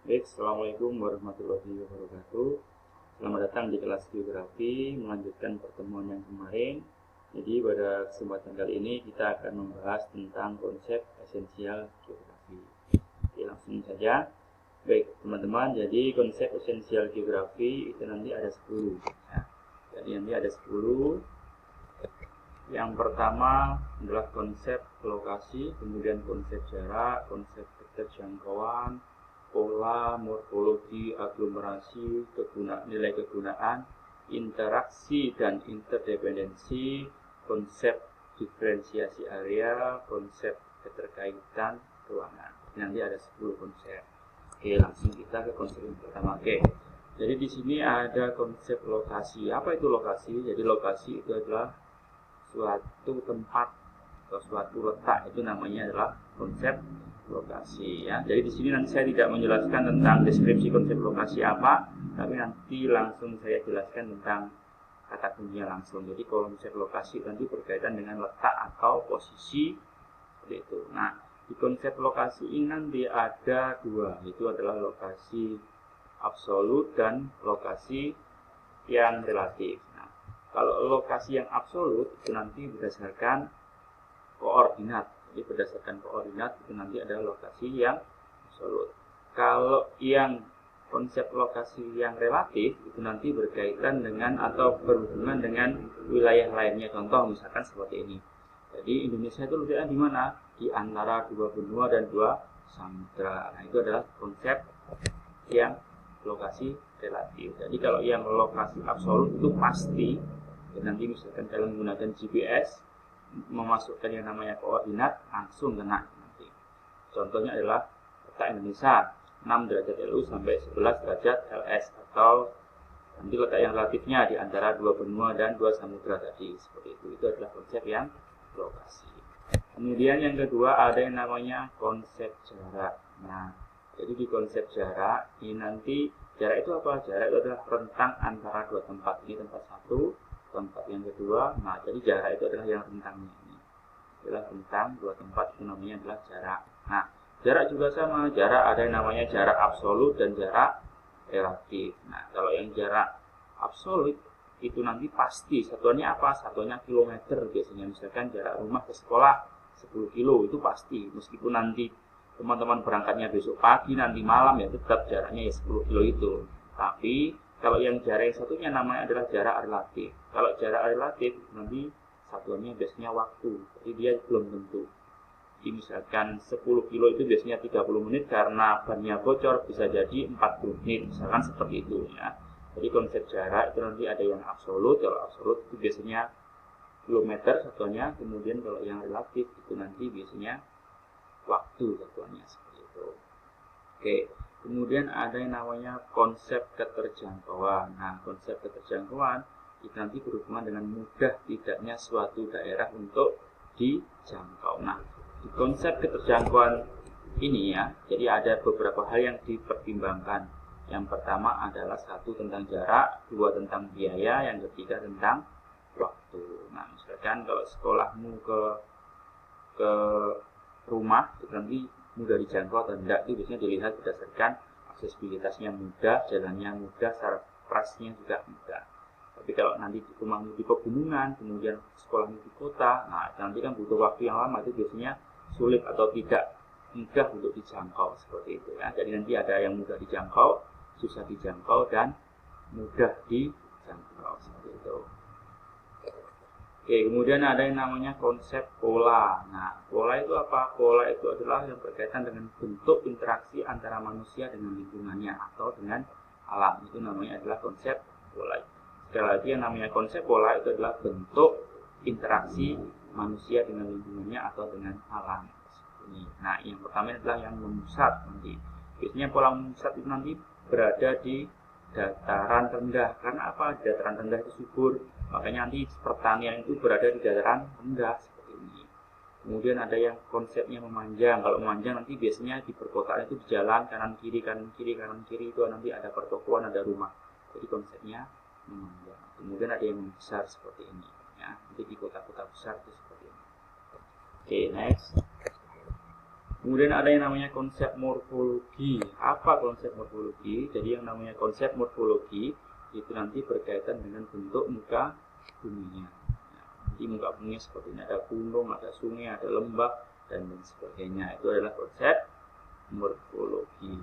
Baik, Assalamualaikum warahmatullahi wabarakatuh. Selamat datang di kelas geografi, melanjutkan pertemuan yang kemarin. Jadi pada kesempatan kali ini kita akan membahas tentang konsep esensial geografi. Oke, langsung saja. Baik, teman-teman, jadi konsep esensial geografi itu nanti ada 10. Ya. Jadi nanti ada 10. Yang pertama adalah konsep lokasi, kemudian konsep jarak, konsep keterjangkauan, pola, morfologi, aglomerasi, nilai kegunaan, interaksi dan interdependensi, konsep diferensiasi area, konsep keterkaitan ruangan. Nanti ada 10 konsep. Oke, langsung kita ke konsep yang pertama. Oke. Jadi di sini ada konsep lokasi. Apa itu lokasi? Jadi lokasi itu adalah suatu tempat atau suatu letak, itu namanya adalah konsep lokasi ya. Jadi di sini nanti saya tidak menjelaskan tentang deskripsi konsep lokasi apa, tapi nanti langsung saya jelaskan tentang kata kuncinya langsung. Jadi konsep lokasi nanti berkaitan dengan letak atau posisi seperti itu. Nah, di konsep lokasi ini nanti ada dua, itu adalah lokasi absolut dan lokasi yang relatif. Nah, kalau lokasi yang absolut itu nanti berdasarkan koordinat. Jadi berdasarkan koordinat itu nanti ada lokasi yang absolut. Kalau yang konsep lokasi yang relatif itu nanti berkaitan dengan atau berhubungan dengan wilayah lainnya. Contoh misalkan seperti ini. Jadi Indonesia itu letaknya di mana? Di antara dua benua dan dua samudra. Nah, itu adalah konsep yang lokasi relatif. Jadi kalau yang lokasi absolut itu pasti. Nanti misalkan kalian menggunakan GPS memasukkan yang namanya koordinat langsung kena nanti. Contohnya adalah letak Indonesia 6 derajat LU sampai 11 derajat LS, atau nanti letak yang relatifnya di antara dua benua dan dua samudra tadi, seperti itu. Itu adalah konsep yang lokasi. Kemudian yang kedua ada yang namanya konsep jarak. Nah, jadi di konsep jarak ini nanti jarak itu apa? Jarak itu adalah rentang antara dua tempat. Ini tempat satu, tempat yang kedua. Nah, jadi jarak itu adalah yang rentangnya ini. Adalah rentang dua tempat, itu namanya adalah jarak. Nah, jarak juga sama. Jarak ada yang namanya jarak absolut dan jarak relatif. Nah, kalau yang jarak absolut itu nanti pasti satuannya apa? Satuannya kilometer biasanya. Misalkan jarak rumah ke sekolah 10 kilo itu pasti. Meskipun nanti teman-teman berangkatnya besok pagi, nanti malam, ya tetap jaraknya ya 10 kilo itu. Tapi kalau yang jarak yang satunya namanya adalah jarak relatif. Kalau jarak relatif nanti satuannya biasanya waktu. Jadi dia belum tentu. Jadi misalkan 10 kilo itu biasanya 30 menit karena bannya bocor, bisa jadi 40 menit. Misalkan seperti itu ya. Jadi konsep jarak itu nanti ada yang absolut. Kalau absolut itu biasanya kilometer satuannya. Kemudian kalau yang relatif itu nanti biasanya waktu satuannya, seperti itu. Oke. Kemudian ada yang namanya konsep keterjangkauan. Nah, konsep keterjangkauan itu nanti berhubungan dengan mudah tidaknya suatu daerah untuk dijangkau. Nah, di konsep keterjangkauan ini ya, jadi ada beberapa hal yang dipertimbangkan. Yang pertama adalah satu tentang jarak, dua tentang biaya, yang ketiga tentang waktu. Nah, misalkan kalau sekolahmu ke rumah itu nanti mudah dijangkau atau tidak, itu biasanya dilihat berdasarkan aksesibilitasnya mudah, jalannya mudah, secara pricenya juga mudah. Tapi kalau nanti rumahmu di pegunungan, kemudian sekolahmu di kota, nah nanti kan butuh waktu yang lama, itu biasanya sulit atau tidak mudah untuk dijangkau, seperti itu ya. Jadi nanti ada yang mudah dijangkau, susah dijangkau, dan mudah dijangkau, seperti itu. Oke, kemudian ada yang namanya konsep pola. Nah, pola itu apa? Pola itu adalah yang berkaitan dengan bentuk interaksi antara manusia dengan lingkungannya atau dengan alam. Itu namanya adalah konsep pola. Sekali lagi, yang namanya konsep pola itu adalah bentuk interaksi manusia dengan lingkungannya atau dengan alam. Nah, yang pertama adalah yang memusat nanti. Biasanya pola memusat itu nanti berada di dataran rendah. Karena apa? Dataran rendah itu subur. Makanya nanti pertanian itu berada di dataran rendah seperti ini. Kemudian ada yang konsepnya memanjang. Kalau memanjang nanti biasanya di perkotaan itu di jalan kanan kiri itu nanti ada pertokoan, ada rumah. Jadi konsepnya memanjang. Kemudian ada yang membesar seperti ini ya. Nanti di kota-kota besar itu seperti ini. Oke, next. Kemudian ada yang namanya konsep morfologi. Apa konsep morfologi? Jadi yang namanya konsep morfologi itu nanti berkaitan dengan bentuk muka buminya. Jadi muka bumi seperti ini, ada gunung, ada sungai, ada lembah, dan lain sebagainya. Itu adalah konsep morfologi.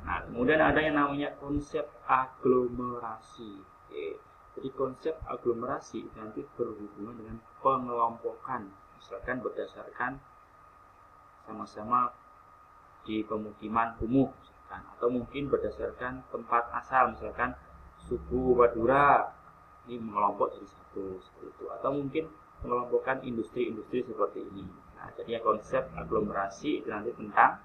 Nah, kemudian ada yang namanya konsep aglomerasi. Oke. Jadi konsep aglomerasi nanti berhubungan dengan pengelompokan, misalkan berdasarkan sama-sama di pemukiman kumuh, misalkan, atau mungkin berdasarkan tempat asal, misalkan suku Madura ini mengelompok jadi satu seperti itu, atau mungkin mengelompokkan industri-industri seperti ini. Nah, jadi konsep aglomerasi itu nanti tentang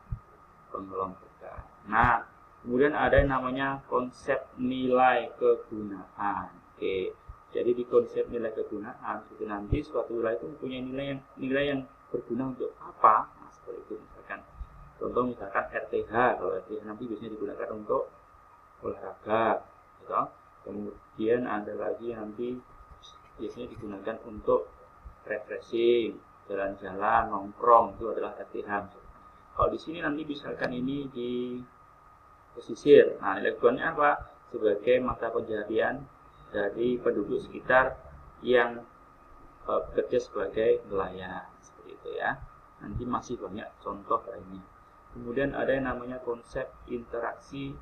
pengelompokan. Nah, kemudian ada yang namanya konsep nilai kegunaan. Oke, jadi di konsep nilai kegunaan itu nanti suatu wilayah itu mempunyai nilai yang berguna untuk apa? Nah, seperti itu misalkan. Contoh misalkan RTH, kalau RTH nanti biasanya digunakan untuk olahraga, gitu. Kemudian ada lagi nanti biasanya digunakan untuk refreshing, jalan-jalan, nongkrong, itu adalah RTH. Kalau di sini nanti misalkan ini di pesisir, nah nilai kegunaannya apa? Sebagai mata pencaharian dari penduduk sekitar yang bekerja sebagai nelayan, seperti itu ya. Nanti masih banyak contoh lainnya. Kemudian ada yang namanya konsep interaksi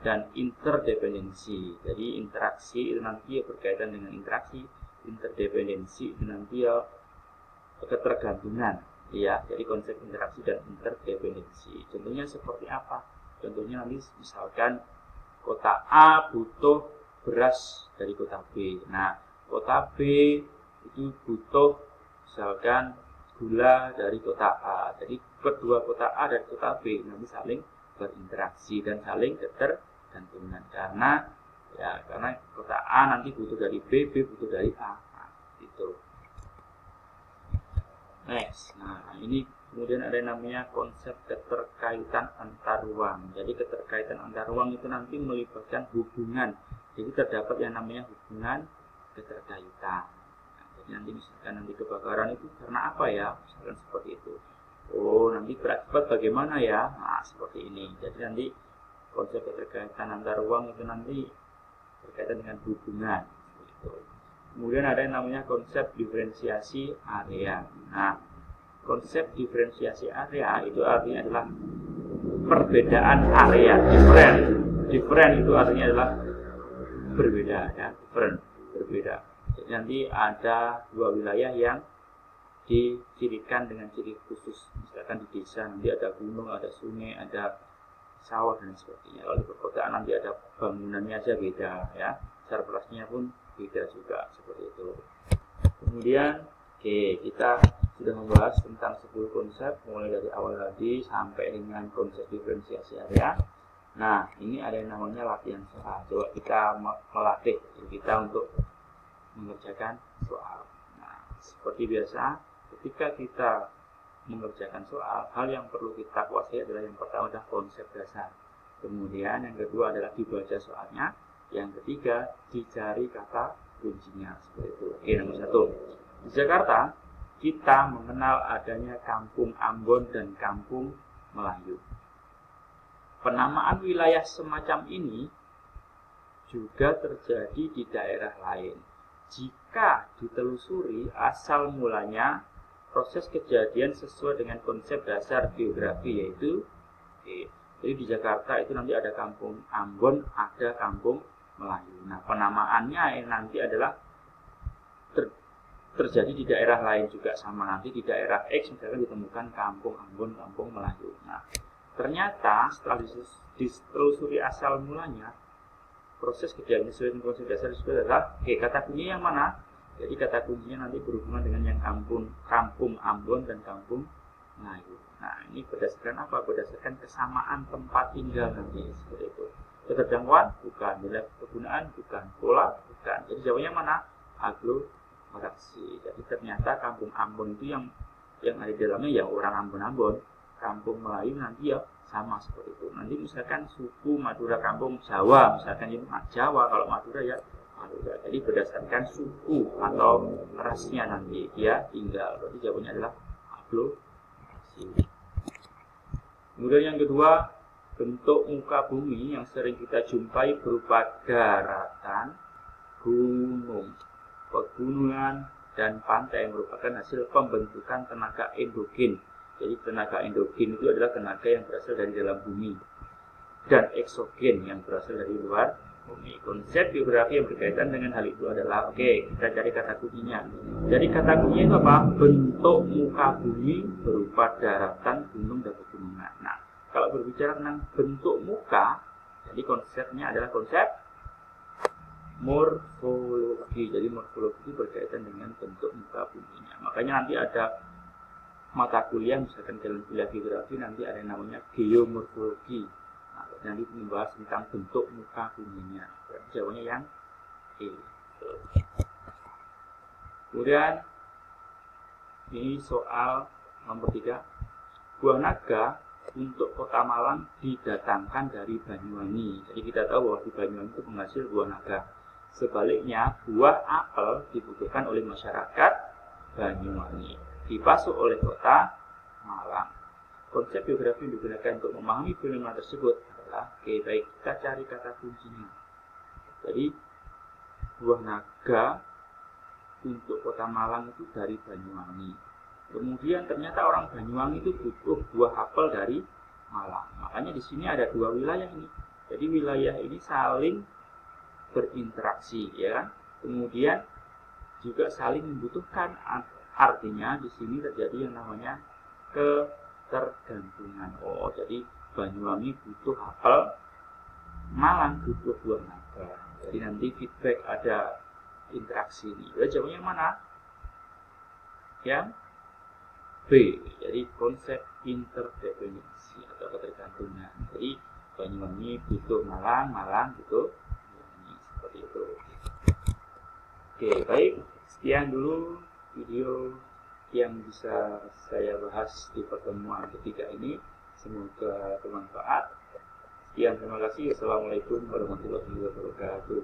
dan interdependensi. Jadi interaksi itu nanti berkaitan dengan interaksi, interdependensi itu nanti ketergantungan, ya. Jadi konsep interaksi dan interdependensi. Contohnya seperti apa? Contohnya nanti misalkan kota A butuh beras dari kota B. Nah, kota B itu butuh misalkan gula dari kota A. Jadi kedua kota A dan kota B nanti saling berinteraksi dan saling ketergantungan karena kota A nanti butuh dari B, B butuh dari A. Nah, gitu. Next. Nah, ini kemudian ada yang namanya konsep keterkaitan antar ruang. Jadi keterkaitan antar ruang itu nanti melibatkan hubungan. Jadi terdapat yang namanya hubungan keterkaitan. Nah, jadi nanti misalkan nanti kebakaran itu karena apa ya? Misalkan seperti itu. Oh, nanti berakibat bagaimana ya? Nah, seperti ini. Jadi nanti konsep keterkaitan antar ruang itu nanti berkaitan dengan hubungan. Gitu. Kemudian ada yang namanya konsep diferensiasi area. Nah, konsep diferensiasi area itu artinya adalah perbedaan area. Different itu artinya adalah berbeda, ya, berbeda. Jadi nanti ada dua wilayah yang dicirikan dengan ciri khusus. Misalkan di desa nanti ada gunung, ada sungai, ada sawah dan sebagainya. Kalau di perkotaan nanti ada bangunannya aja beda, ya. Surplusnya pun beda juga seperti itu. Kemudian, kita sudah membahas tentang 10 konsep mulai dari awal tadi sampai dengan konsep diferensiasi area. Nah, ini ada yang namanya latihan soal. Coba kita melatih kita untuk mengerjakan soal. Nah, seperti biasa, ketika kita mengerjakan soal, hal yang perlu kita kuasai adalah yang pertama adalah konsep dasar. Kemudian yang kedua adalah dibaca soalnya. Yang ketiga, dicari kata kuncinya. Seperti itu. Oke, nomor 1. Di Jakarta, kita mengenal adanya Kampung Ambon dan Kampung Melayu. Penamaan wilayah semacam ini juga terjadi di daerah lain. Jika ditelusuri asal mulanya, proses kejadian sesuai dengan konsep dasar geografi yaitu jadi di Jakarta itu nanti ada Kampung Ambon, ada Kampung Melayu. Nah, penamaannya nanti adalah terjadi di daerah lain juga sama. Nanti di daerah X misalkan ditemukan Kampung Ambon, Kampung Melayu. Nah, ternyata setelah ditelusuri asal mulanya, proses kejadian sesuai dengan konsep dasar itu adalah kata kuncinya yang mana? Jadi kata kuncinya nanti berhubungan dengan yang Kampung Ambon dan Kampung Melayu. Nah, ini berdasarkan apa? Berdasarkan kesamaan tempat tinggal nanti seperti itu. Keterjangkauan bukan, nilai kegunaan bukan, pola bukan. Jadi jawabannya mana? Aglomerasi. Jadi ternyata Kampung Ambon itu yang ada di dalamnya ya orang Ambon-Ambon. Kampung Melayu nanti ya sama seperti itu. Nanti misalkan suku Madura Kampung Jawa, misalkan ini Jawa, kalau Madura ya Madura. Jadi berdasarkan suku atau rasnya nanti dia tinggal. Berarti jawabannya adalah aglomerasi. Kemudian yang kedua, bentuk muka bumi yang sering kita jumpai berupa daratan, gunung, pegunungan, dan pantai yang merupakan hasil pembentukan tenaga endogen. Jadi tenaga endogen itu adalah tenaga yang berasal dari dalam bumi, dan eksogen yang berasal dari luar bumi. Konsep geografi yang berkaitan dengan hal itu adalah, kita cari kata kuncinya. Jadi kata kuncinya itu apa? Bentuk muka bumi berupa daratan, gunung, dan pegunungan. Nah, kalau berbicara tentang bentuk muka, jadi konsepnya adalah konsep morfologi. Jadi morfologi berkaitan dengan bentuk muka buminya. Makanya nanti ada mata kuliah, misalkan dalam kuliah geografi nanti ada yang namanya geomorfologi. Nah, nanti membahas tentang bentuk muka buminya. Jawabannya yang E. Kemudian ini soal nomor 3. Buah naga untuk kota Malang didatangkan dari Banyuwangi. Jadi kita tahu bahwa di Banyuwangi itu penghasil buah naga. Sebaliknya, buah apel dibutuhkan oleh masyarakat Banyuwangi, dipasok oleh kota Malang. Konsep geografi yang digunakan untuk memahami fenomena tersebut adalah, baik, kita cari kata kuncinya. Jadi, buah naga untuk kota Malang itu dari Banyuwangi. Kemudian ternyata orang Banyuwangi itu butuh buah apel dari Malang. Makanya di sini ada dua wilayah ini. Jadi wilayah ini saling berinteraksi, ya kan? Kemudian juga saling membutuhkan. Artinya di sini terjadi yang namanya ketergantungan. Jadi Banyuwangi butuh apel, Malang butuh buah naga. Jadi nanti feedback ada interaksi ini. Jawabannya yang mana? Yang B. Jadi konsep interdependensi atau ketergantungan. Jadi Banyuwangi butuh Malang, Malang butuh Banyuwangi, seperti itu. Baik, sekian dulu video yang bisa saya bahas di pertemuan ketiga ini. Semoga bermanfaat. Sekian, terima kasih. Assalamualaikum warahmatullahi wabarakatuh.